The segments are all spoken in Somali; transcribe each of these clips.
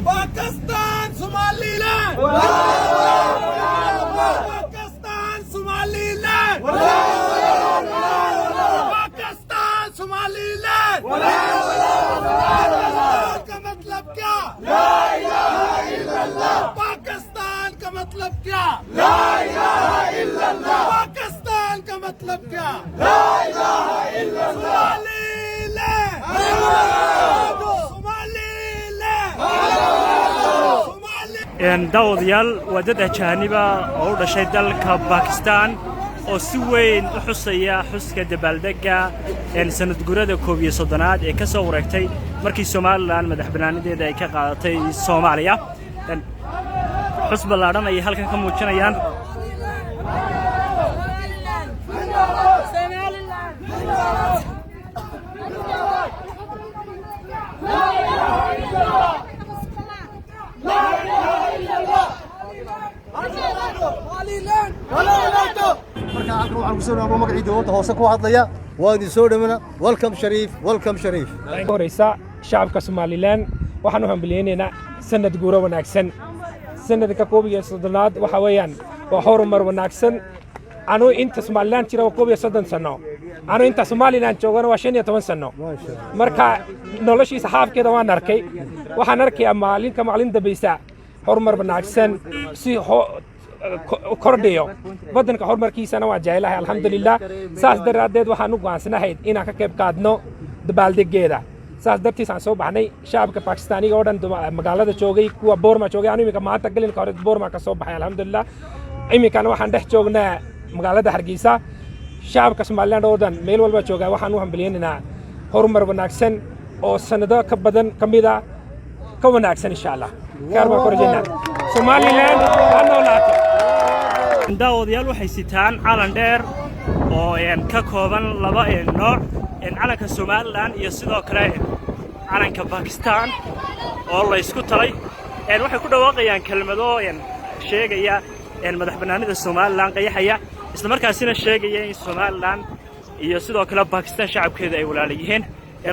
Pakistan, Somaliland. Pakistan, Somaliland. Pakistan, Somaliland. का मतलब क्या? ला इलाहा इल्लल्लाह. पाकिस्तान का मतलब क्या? ला इलाहा इल्लल्लाह. पाकिस्तान का मतलब क्या? ला इलाहा इल्लल्लाह. daawadayaal waa dad ajaaniba oo u dhashay dalka Pakistan oo si weyn u xusaya xuska dabaaldega sanad guurada 11aad ee ka soo wareegtay markii Soomaaliland madaxbannaanideeda ay ka qaadatay Soomaaliya. xus ballaaran ay halkan ka muujinayaan welcome Sharif, welcome Sharif. horeysa shacabka Somaliland waxaan u hambalyeynaa sanad guuro wanaagsan. sanadka 11aad waxa weeyaan waa horumar wanaagsan. anu inta Somaliland jira 11 sano, anu inta Somaliland joogana waa 15 sano. marka noloshiisa xaafkeeda waan arkay, waxaan arkay maalin dambaysa horumar wanaagsan si kordhiyo wadanka horumarkiisana waa jecelahay alxamdulillah. saas daraadeed waxaan u go'aansanahay inaan ka qayb qaadno dabaaldegeeda. saas dartiis aan soo baxnay shacabka Pakistaaniga oo dhan magaalada joogay, kuwa Boorma joogay. anu iminka maanta galinka hore Boorma ka soo baxay alxamdulillah. iminkana waxaan dhex joognaa magaalada Hargeysa. shacabka Somaliland oo dhan meel walba jooga waxaan u hambalyeynaa horumar wanaagsan oo sanado ka badan kamida ka wanaagsan insha Allah. kaarba korjina Somaliland anolaato. daawadayaal waxay sitaan calan dheer oo ka kooban laba nooc, calanka Somaliland iyo sidoo kale calanka Pakistan oo la isku talay. waxay ku dhawaaqayaan kelmado sheegaya madaxbannaanida Somaliland qayaxaya, isla markaasina sheegaya in Somaliland iyo sidoo kale Pakistan shacabkeeda ay walaal yihiin.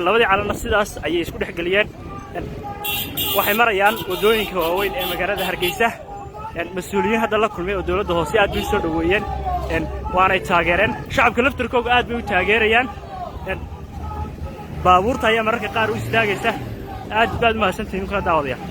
labadii calanna sidaas ayay isku dhexgaliyeen. waxay marayaan wadooyinka waaweyn ee magaalada Hargeysa. mas'uuliyiin hadda la kulmay oo dawladda hoose aad bay soo dhaweeyeen, waanay taageereen. shacabka laftirkooda aad bay u taageerayaan. baabuurta ayaa mararka qaar u istaagaysa. aad baad u mahadsantihiin kala daawadayaal.